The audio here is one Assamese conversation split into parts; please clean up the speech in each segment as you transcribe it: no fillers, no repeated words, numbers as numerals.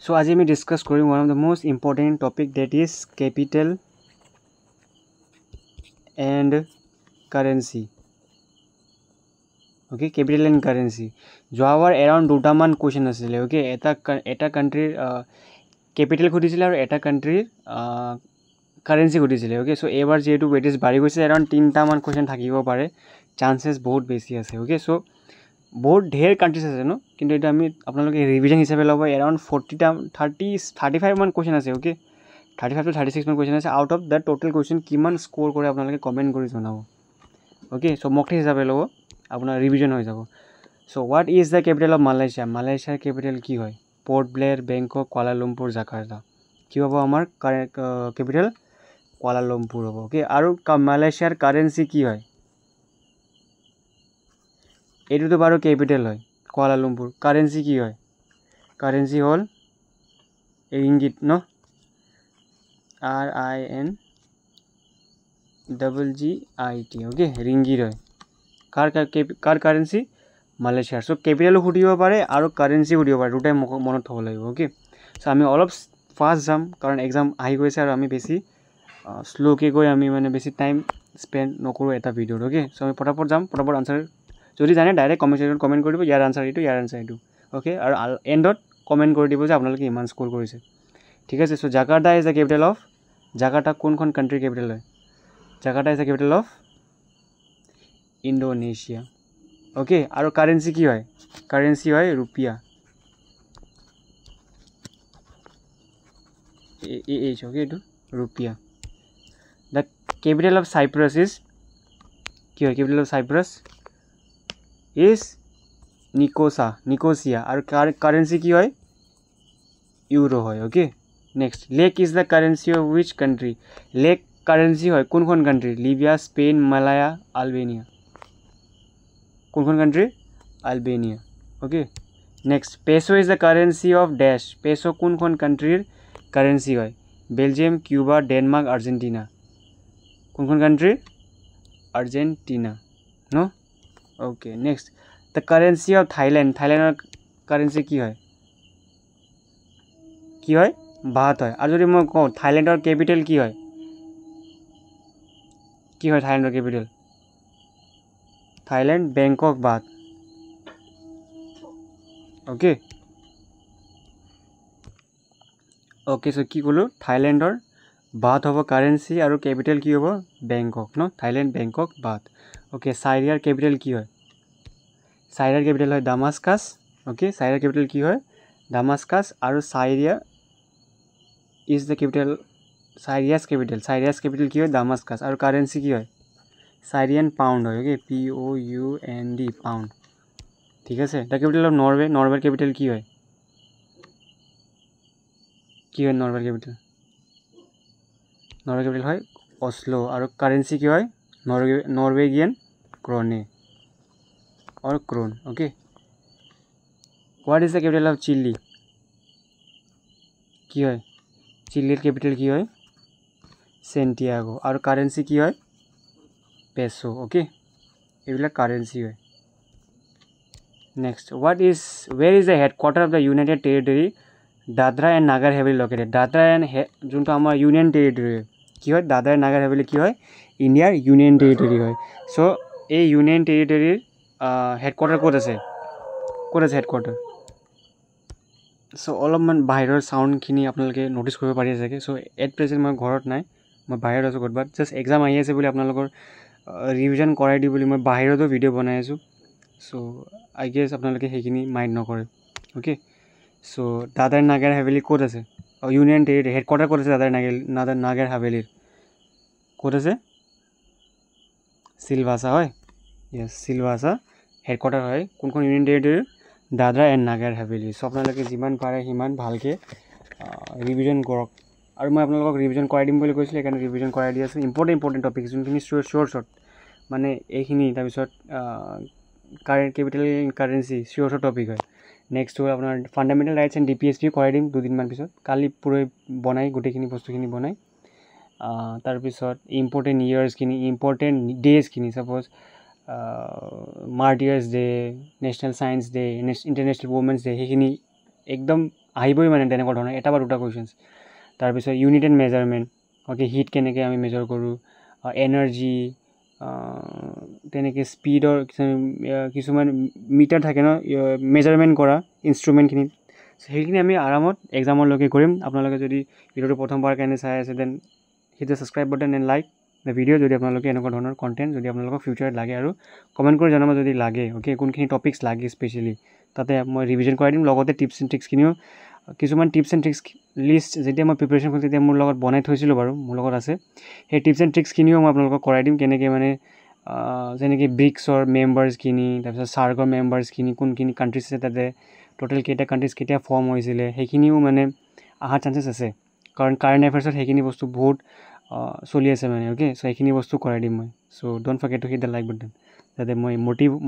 So আজি আমি discuss কৰিম one of the most important topic that is capital and currency. Okay, capital and currency. যোৱাবাৰ around দুটামান question আছিলে. Okay, এটা country capital খুদিছিলে আৰু এটা country currency খুদিছিলে. Okay, so এইবাৰ যেহেতু weightage বাঢ়ি গৈছে around 3টামান question থাকিব পাৰে. Chances বহুত বেছি আছে. Okay, so বহুত ঢেৰ কাণ্ট্ৰিজ আছে ন, কিন্তু এটা আমি আপোনালোকে ৰিভিজন হিচাপে ল'ব এৰাউণ্ড 35 মান কুৱেশ্যন আছে। অ'কে, 35 to 36 মান কুৱেশ্যন আছে। Out of the total question কিমান স্ক'ৰ কৰে আপোনালোকে কমেণ্ট কৰি জনাব। অ'কে, চ' মক টেষ্ট হিচাপে ল'ব, আপোনাৰ ৰিভিজন হৈ যাব। So' what is the capital of Malaysia? মালয়েছিয়াৰ কেপিটেল কি হয়? Port Blair, Bangkok, Kuala Lumpur, Jakarta. কি হ'ব আমাৰ কেপিটেল? কুৱালালামপুৰ হ'ব। অ'কে, আৰু মালয়েছিয়াৰ কাৰেঞ্চি কি হয়? এইটোতো বাৰু কেপিটেল হয় কুৱালালামপুৰ। কাৰেঞ্চি কি হয়? কাৰেঞ্চি হ'ল ৰিংগিত ন, RINGGIT। অ'কে, ৰিংগিত হয়। কাৰ কাৰেঞ্চি? মালয়েছিয়াৰ। চ' কেপিটেলো সুধিব পাৰে আৰু কাৰেঞ্চি সুধিব পাৰে, দুটাই মনত থ'ব লাগিব। অ'কে, চ' আমি অলপ ফাষ্ট যাম কাৰণ এক্সাম আহি গৈছে আৰু আমি বেছি শ্ল'কৈ গৈ আমি মানে বেছি টাইম স্পেণ্ড নকৰোঁ এটা ভিডিঅ'ত। অ'কে, চ' আমি পটাপট যাম, পটাপট আনচাৰ যদি জানে ডাইৰেক্ট কমেণ্ট ছেকশ্যনত কমেণ্ট কৰি দিব ইয়াৰ আনচাৰ এইটো, ইয়াৰ আনচাৰ এইটো। অ'কে, আৰু এণ্ডত কমেণ্ট কৰি দিব যে আপোনালোকে ইমান স্ক'ৰ কৰিছে। ঠিক আছে, so' Jakarta is the capital of, Jakarta কোনখন কাণ্ট্ৰিৰ কেপিটেল হয়? Jakarta is the capital of Indonesia. Okay, আৰু কাৰেঞ্চি কি হয়? কাৰেঞ্চি হয় ৰুপিয়া। অ'কে, এইটো rupiah. The capital of Cyprus is, কি হয় capital of Cyprus? Is Nicosia. আৰু কাৰেঞ্চি কি হয়? ইউৰো হয়। Okay, next, lek is the currency of which country? Lek currency হয় কোনখন country? Libya, Spain, Malaya, Albania. কোনখন country? Albania. Okay, next, peso is the currency of ডেছ? পেছো কোনখন কাণ্ট্ৰিৰ কাৰেঞ্চি হয়? Belgium, Cuba, Denmark, Argentina. কোনখন কাণ্ট্ৰিৰ? আৰ্জেণ্টিনা ন। Okay, next, the currency of Thailand? থাইলেণ্ডৰ কাৰেঞ্চি কি হয়? কি হয়? বাট হয়। আৰু যদি মই কওঁ থাইলেণ্ডৰ কেপিটেল কি হয়? কি হয় থাইলেণ্ডৰ capital? Thailand, Bangkok, baht. Okay, okay, চ' কি ক'লোঁ? থাইলেণ্ডৰ বাট হ'ব কাৰেঞ্চি আৰু কেপিটেল কি হ'ব? বেংকক ন, থাইলেণ্ড, বেংকক, বাট। অ'কে, চাইৰিয়াৰ কেপিটেল কি হয়? চাইৰিয়াৰ কেপিটেল হয় দামাস্কাছ। অ'কে, চাইৰিয়াৰ কেপিটেল কি হয়? দামাস্কাছ। আৰু Syria is the capital, Syria's capital কি হয়? দামাস্কাছ। আৰু কাৰেঞ্চি কি হয়? চাইৰিয়ান পাউণ্ড হয়। Okay, POUND, pound. ঠিক আছে, দ্য কেপিটেল অফ নৰৱে? নৰৱেৰ কেপিটেল কি হয়? কি হয় নৰৱেৰ কেপিটেল? নৰৱেৰ কেপিটেল হয় অশ্লো। আৰু কাৰেঞ্চি কি হয়? Norwegian krone or krone. Okay, what is the capital of Chile? কি হয়? চিলিৰ কেপিটেল কি হয়? চেণ্টিয়াগো। আৰু কাৰেঞ্চি কি হয়? পেছো। অ'কে, এইবিলাক কাৰেঞ্চি হয়। Next, where is the headquarter of the united territory Dadra and Nagar Haveli located? Dadra and যোনটো আমাৰ ইউনিয়ন টেৰিটৰী কি হয়? দাদৰা এণ্ড নাগাৰ হেভেলি কি হয়? ইণ্ডিয়াৰ ইউনিয়ন টেৰিটৰী হয়। চ' এই ইউনিয়ন টেৰিটৰীৰ হেডকোৱাৰ্টাৰ ক'ত আছে? হেডকোৱাৰ্টাৰ? চ' অলপমান বাহিৰৰ চাউণ্ডখিনি আপোনালোকে ন'টিচ কৰিব পাৰি চাগে। চ' এট প্ৰেজেণ্ট মই ঘৰত নাই, মই বাহিৰত আছোঁ ক'ৰবাত। জাষ্ট এক্সাম আহি আছে বুলি আপোনালোকৰ ৰিভিজন কৰাই দি বুলি মই বাহিৰতো ভিডিঅ' বনাই আছোঁ। চ' আই গেছ আপোনালোকে সেইখিনি মাইণ্ড নকৰে। Okay, so' Dadra and Nagar Haveli ক'ত আছে? ইউনিয়ন টেৰিটৰী হেডকোৱাৰ্টাৰ ক'ত আছে? দাদৰা নাগাৰ হাভেলিৰ ক'ত আছে? চিলভাছা হয়। য়েছ, চিলভাছা হেডকোৱাৰ্টাৰ হয় কোনখন ইউনিয়ন টেৰিটৰীৰ? দাদৰা এণ্ড নাগাৰ হাভেলি। চ' আপোনালোকে যিমান পাৰে সিমান ভালকৈ ৰিভিজন কৰক। আৰু মই আপোনালোকক ৰিভিজন কৰাই দিম বুলি কৈছিলোঁ, সেইকাৰণে ৰিভিজন কৰাই দি আছোঁ। ইম্পৰ্টেণ্ট টপিক যোনখিনি চিয়'ৰ মানে এইখিনি, তাৰপিছত কেপিটেল কাৰেঞ্চি চিয়'ৰ টপিক হয়। নেক্সট হ'ল আপোনাৰ ফাণ্ডামেণ্টেল ৰাইটছ এণ্ড DPSP কৰাই দিম দুদিনমান পিছত, কালি পৰহি বনাই গোটেইখিনি বস্তুখিনি বনাই। তাৰপিছত ইম্পৰ্টেণ্ট ইয়েৰ্ছখিনি, ইম্পৰ্টেণ্ট ডে'জখিনি, suppose martyrs day', national science day', international women's day', সেইখিনি একদম আহিবই মানে তেনেকুৱা ধৰণৰ এটা বা দুটা কুৱেশ্যনছ তাৰপিছত unit and measurement okay heat কেনেকৈ আমি মেজাৰ কৰোঁ এনাৰ্জি তেনেকৈ স্পীডৰ কিছুমান মিটাৰ থাকে ন মেজাৰমেণ্ট কৰা ইনষ্ট্ৰুমেণ্টখিনিত সেইখিনি আমি আৰামত এক্সামলৈকে কৰিম আপোনালোকে যদি ভিডিঅ'টো প্ৰথমবাৰ কাৰণে চাই আছে then hit the subscribe button and like the video' যদি আপোনালোকে এনেকুৱা ধৰণৰ কণ্টেণ্ট যদি আপোনালোকক ফিউচাৰত লাগে আৰু কমেণ্ট কৰি জনাব যদি লাগে অ'কে কোনখিনি টপিকছ লাগে স্পেচিয়েলি তাতে মই ৰিভিজন কৰাই দিম লগতে টিপছ এণ্ড ট্ৰিক্সখিনিও কিছুমান টিপছ এণ্ড ট্ৰিক্স লিষ্ট যেতিয়া মই প্ৰিপেৰেশ্যন কৰোঁ তেতিয়া মোৰ লগত বনাই থৈছিলোঁ বাৰু মোৰ লগত আছে সেই টিপছ এণ্ড ট্ৰিক্সখিনিও মই আপোনালোকক কৰাই দিম কেনেকৈ মানে যেনেকৈ ব্ৰিক্সৰ মেম্বাৰ্ছখিনি তাৰপিছত চাৰ্কৰ মেম্বাৰ্ছখিনি কোনখিনি কাণ্ট্ৰিজ আছে তাতে টোটেল কেইটা কাণ্ট্ৰিজ কেতিয়া ফৰ্ম হৈছিলে সেইখিনিও মানে অহাৰ চান্সেছ আছে কাৰণ কাৰেণ্ট এফেয়াৰ্ছত সেইখিনি বস্তু বহুত চলি আছে মানে অ'কে চ' সেইখিনি বস্তু কৰাই দিম মই so' don't forget to hit the like button যাতে মই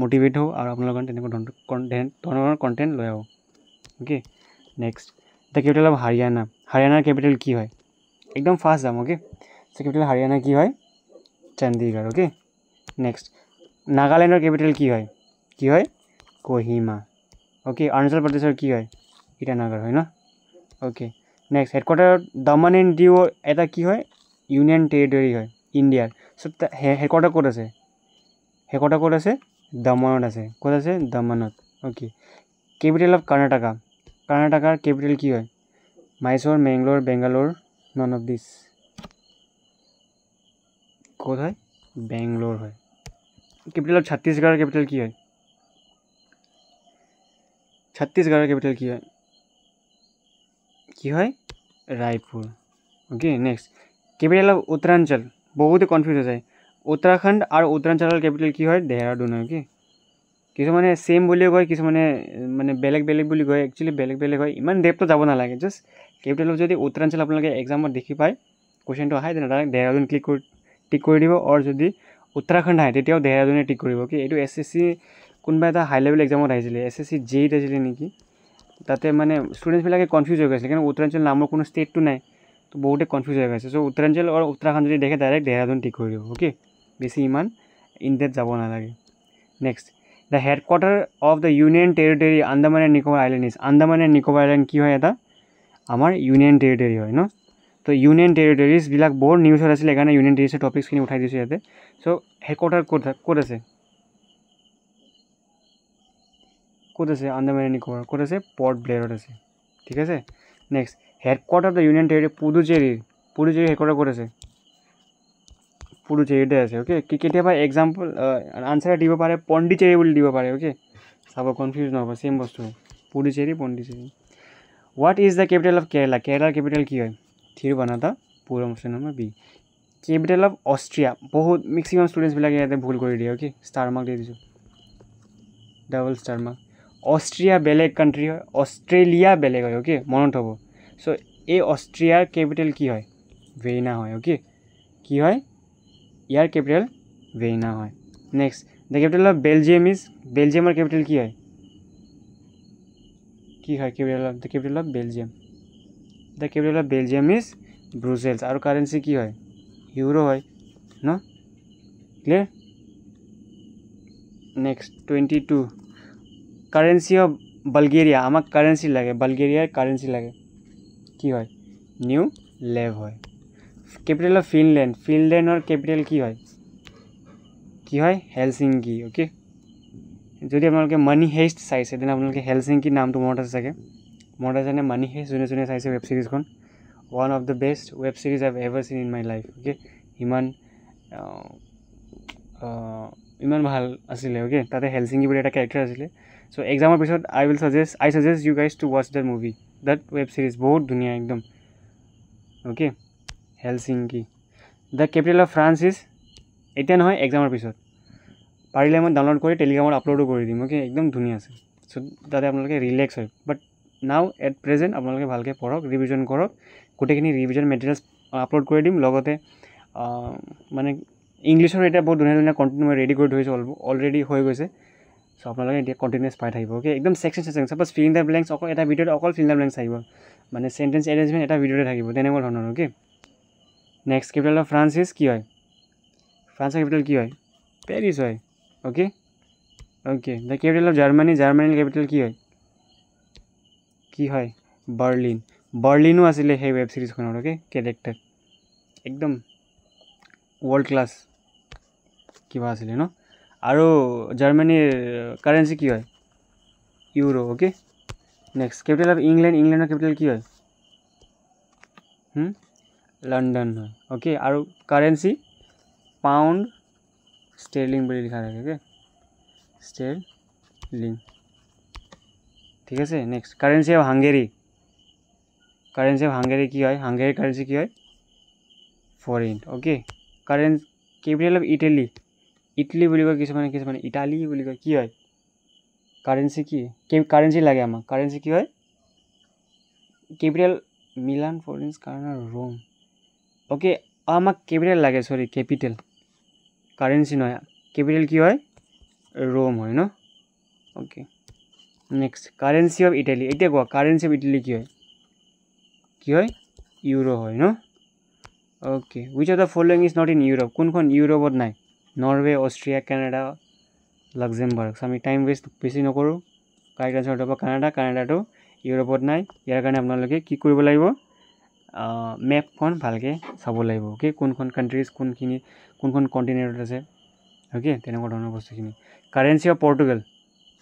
মটিভেট হওঁ আৰু আপোনালোকৰ তেনেকুৱা ধৰণৰ কণ্টেণ্ট লৈ আহোঁ okay next the capital of হাৰিয়ানাৰ কেপিটেল কি হয় একদম ফাষ্ট যাম অ'কে চ' কেপিটেল হাৰিয়ানা কি হয় চণ্ডীগড় অ'কে নেক্সট নাগালেণ্ডৰ কেপিটেল কি হয় কহিমা অ'কে অৰুণাচল প্ৰদেশৰ কি হয় ইটানগৰ হয় ন okay next headquarter Daman and Diu এটা কি হয় ইউনিয়ন টেৰিটৰী হয় ইণ্ডিয়াৰ চ' হেডকোৱাৰ্টাৰ ক'ত আছে দমনত আছে ক'ত আছে দমনত অ'কে কেপিটেল অফ কৰ্ণাটকাৰ কেপিটেল কি হয় Mysore Mangalore Bangalore none of this ক'ত হয় বেংগলোৰ হয় কেপিটেল অফ ছত্তীশগড়ৰ কেপিটেল কি হয় কি হয় Raipur okay next capital of Uttaranchal বহুতে কনফিউজ হৈ যায় উত্তৰাখণ্ড আৰু উত্তৰাঞ্চলৰ কেপিটেল কি হয় দেহৰাদুন হয় অ'কে কিছুমানে ছেম বুলিও কয় কিছুমানে মানে বেলেগ বুলি কয় একচুৱেলি বেলেগ হয় ইমান ডেপটো যাব নালাগে জাষ্ট কেপিটেল অফ যদি উত্তৰাঞ্চল আপোনালোকে এক্সামত দেখি পায় কুৱেশ্যনটো আহে তেনে ডাইৰেক্ট দেহৰাদুন টিক কৰি দিব আৰু যদি উত্তৰাখণ্ড আহে তেতিয়াও দেহৰাদুনে টিক কৰিব অ'কে এইটো SSC কোনোবা এটা হাই লেভেল এক্সামত আহিছিলে SSC JEE আছিলে নেকি তাতে মানে ষ্টুডেণ্টছবিলাকে কনফিউজ হৈ গৈছিলে কিন্তু উত্তৰাঞ্চল নামৰ কোনো ষ্টেটটো নাই তো বহুতে কনফিউজ হৈ গৈছে চ' উত্তৰাঞ্চল আৰু উত্তৰাখণ্ড যদি দেখে ডাইৰেক্ট দেহৰাদুন টিক কৰি দিব অ'কে বেছি ইমান ইনডেপথ যাব নালাগে next the headquarter of the union territory Andaman and Nicobar island Andaman and Nicobar island কি হয় এটা আমাৰ ইউনিয়ন টেৰিটৰী হয় ন তো ইউনিয়ন টেৰিটৰিজবিলাক বহুত নিউজত আছিলে সেইকাৰণে ইউনিয়ন টেৰিটৰিজৰ টপিকছখিনি উঠাই দিছোঁ ইয়াতে চ' হেডকোৱাৰ্টাৰ ক'ত আছে আন্দামান এণ্ড নিকোবাৰ ক'ত আছে পৰ্ট ব্লেয়াৰত আছে ঠিক আছে next headquarter of the union territory পুডুচেৰীৰ হেডকোৱাৰ্টাৰ ক'ত আছে পুডুচেৰীতে আছে অ'কে কেতিয়াবা এক্সাম্পল আনচাৰ দিব পাৰে পণ্ডিচেৰী বুলি দিব পাৰে অ'কে চাব কনফিউজ নহ'ব ছেইম বস্তু Puducherry Pondicherry what is the capital of কেৰেলাৰ কেপিটেল কি হয় Thiruvananthapuram option number B capital of Austria বহুত মেক্সিমাম ষ্টুডেণ্টছবিলাকে ইয়াতে ভুল কৰি দিয়ে অ'কে ষ্টাৰ মাৰ্ক দি দিছোঁ ডাবল ষ্টাৰ মাৰ্ক অষ্ট্ৰিয়া বেলেগ কাণ্ট্ৰি হয় অষ্ট্ৰেলিয়া বেলেগ হয় অ'কে মনত হ'ব চ' এই অষ্ট্ৰিয়াৰ কেপিটেল কি হয় ভেইনা হয় অ'কে কি হয় ইয়াৰ কেপিটেল ভেইনা হয় নেক্সট দ্য কেপিটেল অফ বেলজিয়ামৰ কেপিটেল কি হয় the capital of Belgium is Brussels আৰু কাৰেঞ্চি কি হয় ইউৰো হয় ন clear next 22 currency of Bulgaria আমাক কাৰেঞ্চি লাগে বালগেৰিয়াৰ কাৰেঞ্চি লাগে কি হয় নিউ লেভ হয় কেপিটেল অফ ফিনলেণ্ডৰ কেপিটেল কি হয় হেলচিংকি অ'কে যদি আপোনালোকে মানি হেইষ্ট চাইছে তেনে আপোনালোকে হেলচিংকি নামটো মনত আছে চাগে মনত আছেনে মানি হেইষ্ট যোনে চাইছে ৱেব ছিৰিজখন one of the best web series I've ever seen in my life okay ইমান ভাল আছিলে অ'কে তাতে হেলচিংকি বুলি এটা কেৰেক্টাৰ আছিলে চ' এক্সামৰ পিছত I suggest you guys to watch the movie that web series বহুত ধুনীয়া একদম okay Helsinki the capital of France is এতিয়া নহয় এক্সামৰ পিছত পাৰিলে মই ডাউনলোড কৰি টেলিগ্ৰামত আপলোডো কৰি দিম অ'কে একদম ধুনীয়া আছে চ' তাতে আপোনালোকে ৰিলেক্স হয় বাট নাও এট প্ৰেজেণ্ট আপোনালোকে ভালকৈ পঢ়ক ৰিভিজন কৰক গোটেইখিনি ৰিভিজন মেটেৰিয়েলছ আপলোড কৰি দিম লগতে মানে ইংলিছৰ এতিয়া বহুত ধুনীয়া কণ্টেণ্ট মই ৰেডি কৰি থৈছোঁ অলৰেডি হৈ গৈছে চ' আপোনালোকে এতিয়া কণ্টিনিউছ পাই থাকিব অ'কে একদম section suppose fill in the blanks অকল এটা ভিডিঅ'ত অকল ফিল ইন দ্য ব্লেংকছ আহিব মানে চেণ্টেঞ্চ এৰেঞ্জমেণ্ট এটা ভিডিঅ'তে থাকিব তেনেকুৱা ধৰণৰ okay next capital of France is কি হয় ফ্ৰান্সৰ কেপিটেল কি হয় পেৰিছ হয় অ'কে দ্য কেপিটেল অফ জাৰ্মানীৰ কেপিটেল কি হয় বাৰ্লিনো আছিলে সেই ৱেব ছিৰিজখনৰ অ'কে কেৰেক্টাৰ একদম ৱৰ্ল্ড ক্লাছ কিবা আছিলে ন আৰু জাৰ্মানীৰ কাৰেঞ্চি কি হয় euro okay next capital of ইংলেণ্ডৰ কেপিটেল কি হয় লণ্ডন হয় অ'কে আৰু কাৰেঞ্চি পাউণ্ড ষ্টেৰলিং বুলি লিখা থাকে অ'কে ষ্টেৰলিং ঠিক আছে নেক্সট কাৰেঞ্চি অফ হাংগেৰী কি হয় হাংগেৰীৰ কাৰেঞ্চি কি হয় foreign okay capital of Italy বুলি কয় কিছুমানে ইটালী বুলি কয় কি হয় কাৰেঞ্চি কি কাৰেঞ্চি লাগে আমাক কাৰেঞ্চি কি হয় কেপিটেল মিলান ফ্লৰেন্স কাৰ্নাৰ ৰোম অ'কে আমাক কেপিটেল লাগে চৰি কেপিটেল কাৰেঞ্চি নহয় কেপিটেল কি হয় ৰোম হয় ন okay next currency of Italy এতিয়া কোৱা কাৰেঞ্চি অফ ইটালী কি হয় ইউৰো হয় ন okay which of the following is not in Europe কোনখন ইউৰোপত নাই নৰৱে অষ্ট্ৰিয়া কানাডা লাক্সেমবাৰ্গ আমি টাইম ৱেষ্ট বেছি নকৰোঁ কাৰেক্ট আনচাৰটো হ'ব কানাডাটো ইউৰোপত নাই ইয়াৰ কাৰণে আপোনালোকে কি কৰিব লাগিব মেপখন ভালকৈ চাব লাগিব অ'কে কোনখন কাণ্ট্ৰিজ কোনখন কণ্টিনেণ্টত আছে অ'কে তেনেকুৱা ধৰণৰ বস্তুখিনি কাৰেঞ্চি অফ পৰ্টুগাল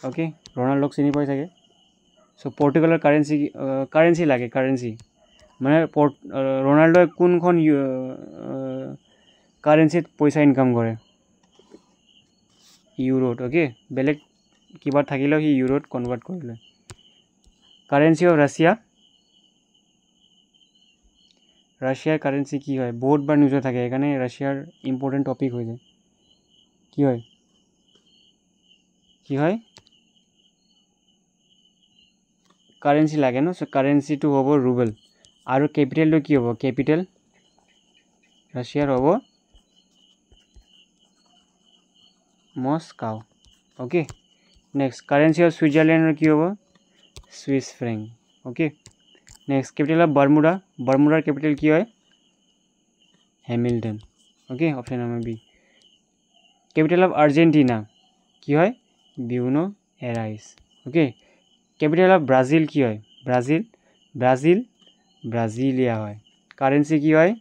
অ'কে ৰনাল্ডোক চিনি পাই চাগে চ' পৰ্টুগালৰ কাৰেঞ্চি লাগে মানে ৰনাল্ডোই কোনখন কাৰেঞ্চিত পইচা ইনকাম কৰে ইউৰোত অ'কে বেলেগ কিবা থাকিলেও সি ইউৰোত কনভাৰ্ট কৰি লয় কাৰেঞ্চি অফ ৰাছিয়াৰ কাৰেঞ্চি কি হয় বহুত বাৰ নিউজত থাকে সেইকাৰণে ৰাছিয়াৰ ইম্পৰ্টেণ্ট টপিক হৈ যায় কি হয় কাৰেঞ্চি লাগে ন চ' কাৰেঞ্চিটো হ'ব ৰুবেল আৰু কেপিটেলটো কি হ'ব কেপিটেল ৰাছিয়াৰ হ'ব Moscow okay next currency of ছুইজাৰলেণ্ডৰ কি হ'ব Swiss franc okay next capital of বাৰ্মুডাৰ কেপিটেল কি হয় Hamilton okay option number B capital of Argentina কি হয় Buenos Aires okay capital of Brazil কি হয় ব্ৰাজিলিয়া হয় কাৰেঞ্চি কি হয়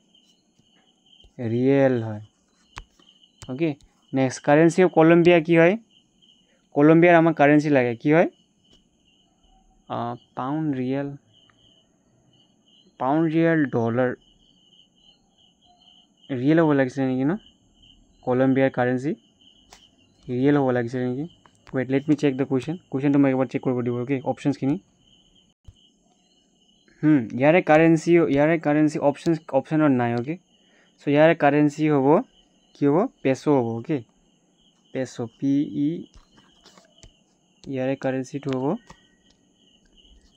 ৰিয়েল হয় okay next currency of Colombia কি হয় কলম্বিয়াৰ আমাক কাৰেঞ্চি লাগে কি হয় পাউণ্ড ৰিয়েল ডলাৰ ৰিয়েল হ'ব লাগিছিলে নেকি ন কলম্বিয়াৰ কাৰেঞ্চি ৰিয়েল হ'ব লাগিছিলে নেকি wait let me check the কুৱেশ্যনটো মই একবাৰ চেক কৰিব দিব অ'কে অপশ্যনছখিনি ইয়াৰে কাৰেঞ্চি অপশ্যনত নাই অ'কে চ' ইয়াৰে কাৰেঞ্চি হ'ব কি হ'ব পেছো হ'ব অ'কে পেছো ইয়াৰে কাৰেঞ্চিটো হ'ব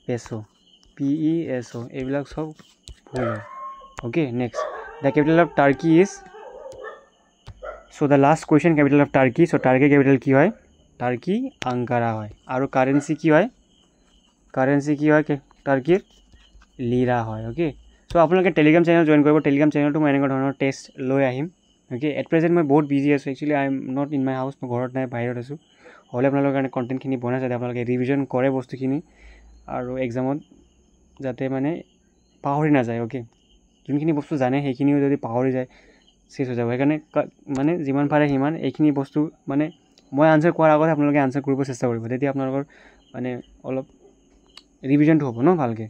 পেছো PESO এইবিলাক সব ভুল হয় okay next the capital of Turkey is so' the last question capital of Turkey so' টাৰ্কিৰ কেপিটেল কি হয় টাৰ্কি আংকাৰা হয় আৰু কাৰেঞ্চি কি হয় টাৰ্কিৰ লিৰা হয় অ'কে চ' আপোনালোকে টেলিগ্ৰাম চেনেল জইন কৰিব টেলিগ্ৰাম চেনেলটো মই এনেকুৱা ধৰণৰ টেষ্ট লৈ আহিম অ'কে এট প্ৰেজেণ্ট মই বহুত বিজি আছোঁ actually I am not in my house মই ঘৰত নাই বাহিৰত আছোঁ হ'লে আপোনালোকৰ কাৰণে কণ্টেণ্টখিনি বনাই যাতে আপোনালোকে ৰিভিজন কৰে বস্তুখিনি আৰু এক্সামত যাতে মানে পাহৰি নাযায় অ'কে যোনখিনি বস্তু জানে সেইখিনিও যদি পাহৰি যায় চেছ হৈ যাব সেইকাৰণে মানে যিমান পাৰে সিমান এইখিনি বস্তু মানে মই আনচাৰ কৰাৰ আগতে আপোনালোকে আনচাৰ কৰিব চেষ্টা কৰিব তেতিয়া আপোনালোকৰ মানে অলপ ৰিভিজনটো হ'ব ন ভালকৈ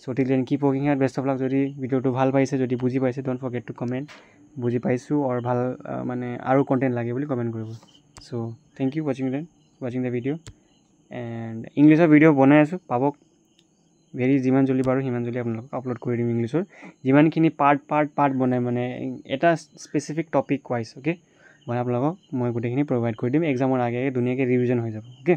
so' till then keep working hard best of luck যদি ভিডিঅ'টো ভাল পাইছে যদি বুজি পাইছে ডণ্ট ফৰগেট টু কমেণ্ট বুজি পাইছোঁ আৰু ভাল মানে আৰু কণ্টেণ্ট লাগে বুলি কমেণ্ট কৰিব চ' থেংক ইউ ৱাচিং দ্য ভিডিঅ' এণ্ড ইংলিছৰ ভিডিঅ' বনাই আছোঁ পাবক যিমান জলদি পাৰোঁ সিমান জলদি আপোনালোকক আপলোড কৰি দিম ইংলিছৰ যিমানখিনি পাৰ্ট বনাই মানে এটা স্পেচিফিক টপিক ৱাইজ অ'কে মই আপোনালোকক মই গোটেইখিনি প্ৰভাইড কৰি দিম এক্সামৰ আগে ধুনীয়াকৈ ৰিভিজন হৈ যাব অ'কে